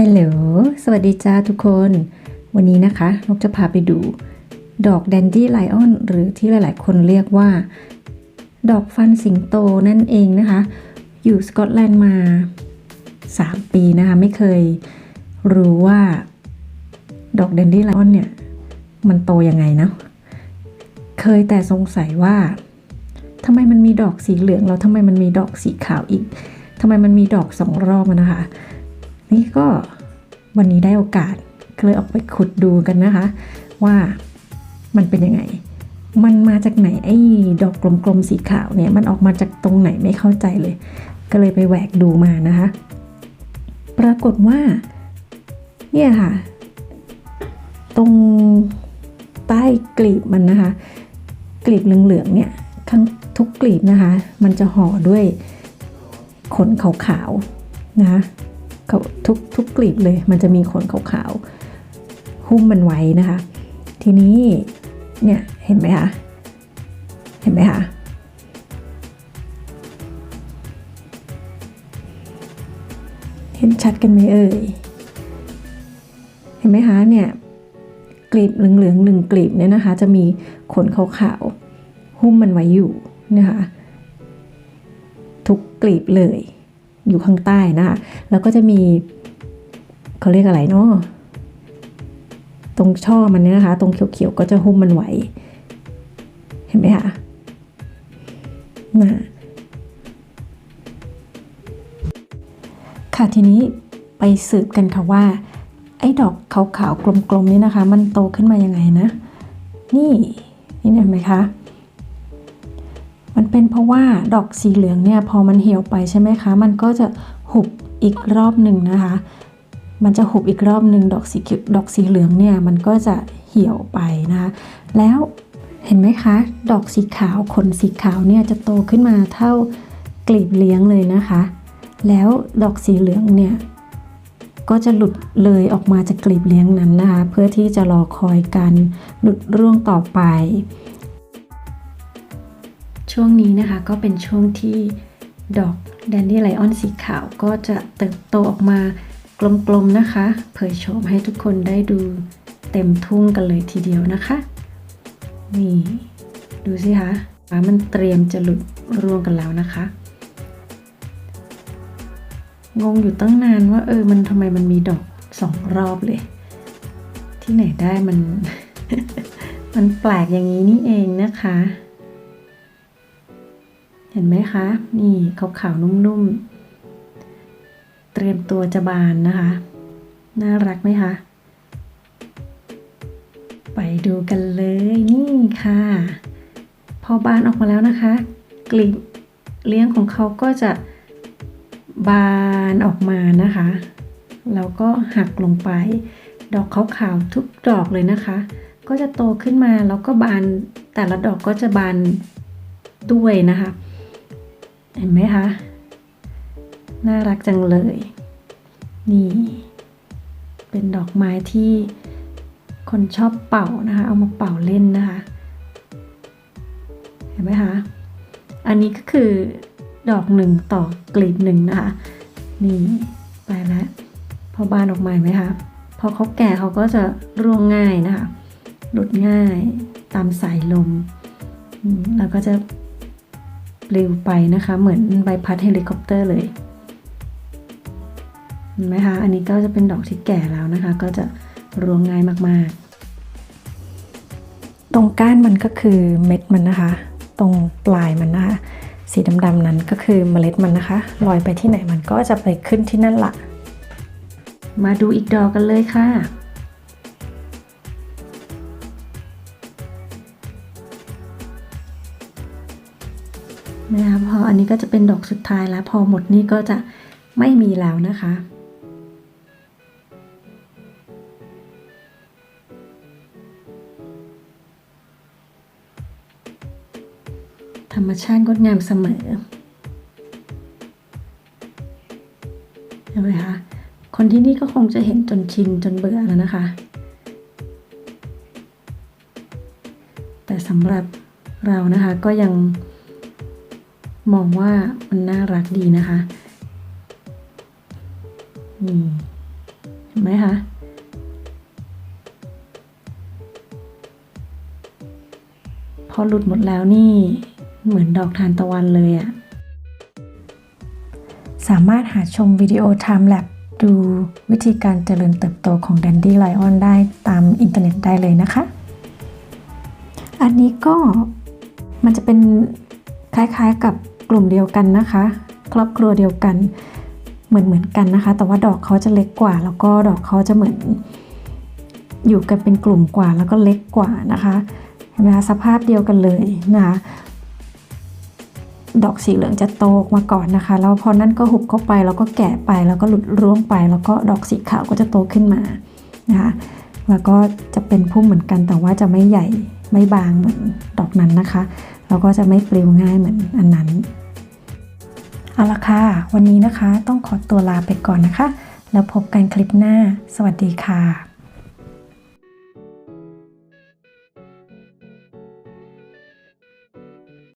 ฮัลโหลสวัสดีจ้าทุกคน วันนี้นะคะนกจะพาไปดูดอกแดนดี้ไลออนหรือที่หลายๆคนเรียกว่าดอกฟันสิงโตนั่นเองนะคะอยู่สกอตแลนด์มา3 ปีนะคะไม่เคยรู้ว่าดอกแดนดี้ไลออนเนี่ยมันโตยังไงนะเคยแต่สงสัยว่าทำไมมันมีดอกสีเหลืองแล้วทำไมมันมีดอกสีขาวอีกทำไมมันมีดอก2 รอบนะคะนี่ก็วันนี้ได้โอกาสก็เลยออกไปขุดดูกันนะคะว่ามันเป็นยังไงมันมาจากไหนไอ้ดอกกลมๆสีขาวเนี่ยมันออกมาจากตรงไหนไม่เข้าใจเลยก็เลยไปแหวกดูมานะคะปรากฏว่าเนี่ยค่ะตรงใต้กลีบมันนะคะกลีบเหลืองๆเนี่ยข้างทุกกลีบนะคะมันจะห่อด้วยขนขาวๆนะคะทุกกลีบเลยมันจะมีขนขาวๆหุ้มมันไว้นะคะทีนี้เนี่ยเห็นไหมคะเห็นไหมคะเห็นชัดกันไหมเอ่ยเห็นไหมคะเนี่ยกลีบเหลืองๆ1 กลีบเนี่ยนะคะจะมีขนขาวๆหุ้มมันไว้อยู่นะคะทุกกลีบเลยอยู่ข้างใต้นะคะแล้วก็จะมีเขาเรียกอะไรเนาะตรงช่อมันเนี่ยนะคะตรงเขียวๆก็จะหุ้มมันไว้เห็นไหมคะค่ะทีนี้ไปสืบกันค่ะว่าไอ้ดอกขาวๆกลมๆนี่นะคะมันโตขึ้นมายังไงนะนี่เห็นไหมคะมันเป็นเพราะว่าดอกสีเหลืองเนี่ยพอมันเหี่ยวไปใช่ไหมคะมันก็จะหุบอีกรอบหนึ่งนะคะมันจะหุบอีกรอบหนึ่งดอกสีเหลืองเนี่ยมันก็จะเหี่ยวไปนะคะแล้วเห็นไหมคะดอกสีขาวขนสีขาวเนี่ยจะโตขึ้นมาเท่ากลีบเลี้ยงเลยนะคะแล้วดอกสีเหลืองเนี่ยก็จะหลุดเลยออกมาจากกลีบเลี้ยงนั้นนะคะเพื่อที่จะรอคอยการหลุดร่วงต่อไปช่วงนี้นะคะก็เป็นช่วงที่ดอกแดนดี้ไลออนสีขาวก็จะเติบโตออกมากลมๆนะคะเผยโฉมให้ทุกคนได้ดูเต็มทุ่งกันเลยทีเดียวนะคะนี่ดูสิคะมันเตรียมจะหลุดร่วงกันแล้วนะคะงงอยู่ตั้งนานว่ามันทำไมมันมีดอก2 รอบเลยที่ไหนได้มัน มันแปลกอย่างนี้นี่เองนะคะเห็นไหมคะนี่ขาวๆนุ่มๆเตรียมตัวจะบานนะคะน่ารักไหมคะไปดูกันเลยนี่ค่ะพอบานออกมาแล้วนะคะกลีบเลี้ยงของเขาก็จะบานออกมานะคะแล้วก็หักลงไปดอกขาวๆทุกดอกเลยนะคะก็จะโตขึ้นมาแล้วก็บานแต่ละดอกก็จะบานด้วยนะคะเห็นไหมคะน่ารักจังเลยนี่เป็นดอกไม้ที่คนชอบเป่านะคะเอามาเป่าเล่นนะคะเห็นไหมคะอันนี้ก็คือดอก1ต่อกลีบ1นะคะนี่ไปแล้วพอบานออกมาไหมคะพอเขาแก่เขาก็จะร่วงง่ายนะคะหลุดง่ายตามสายลมแล้วก็จะปลิวไปนะคะเหมือนใบพัดเฮลิคอปเตอร์เลยเห็นไหมคะอันนี้ก็จะเป็นดอกที่แก่แล้วนะคะก็จะร่วงง่ายมากๆตรงก้านมันก็คือเม็ดมันนะคะตรงปลายมันนะคะสีดำๆนั้นก็คือเมล็ดมันนะคะลอยไปที่ไหนมันก็จะไปขึ้นที่นั่นละมาดูอีกดอกกันเลยค่ะนะคะพออันนี้ก็จะเป็นดอกสุดท้ายแล้วพอหมดนี่ก็จะไม่มีแล้วนะคะธรรมชาติงดงามเสมอเห็นไหมคะคนที่นี่ก็คงจะเห็นจนชินจนเบื่อแล้วนะคะแต่สำหรับเรานะคะก็ยังมองว่ามันน่ารักดีนะคะ เห็นไหมคะพอหลุดหมดแล้วนี่เหมือนดอกทานตะวันเลยอะสามารถหาชมวิดีโอ Time Lapse ดูวิธีการเจริญเติบโตของ Dandelion ได้ตามอินเทอร์เน็ตได้เลยนะคะอันนี้ก็มันจะเป็นคล้ายๆกับกลุ่มเดียวกันนะคะครอบครัวเดียวกันเหมือนกันนะคะแต่ว่าดอกเขาจะเล็กกว่าแล้วก็ดอกเขาจะเหมือนอยู่กันเป็นกลุ่มกว่าแล้วก็เล็กกว่านะคะเห็นไหมคะสภาพเดียวกันเลยนะคะดอกสีเหลืองจะโตออกมาก่อนนะคะแล้วพอนั้นก็หุบเข้าไปแล้วก็แก่ไปแล้วก็หลุดร่วงไปแล้วก็ดอกสีขาวก็จะโตขึ้นมานะคะแล้วก็จะเป็นพุ่มเหมือนกันแต่ว่าจะไม่ใหญ่ไม่บางเหมือนดอกนั้นนะคะแล้วก็จะไม่ปลิวง่ายเหมือนอันนั้นเอาละค่ะวันนี้นะคะต้องขอตัวลาไปก่อนนะคะแล้วพบกันคลิปหน้าสวัสดีค่ะ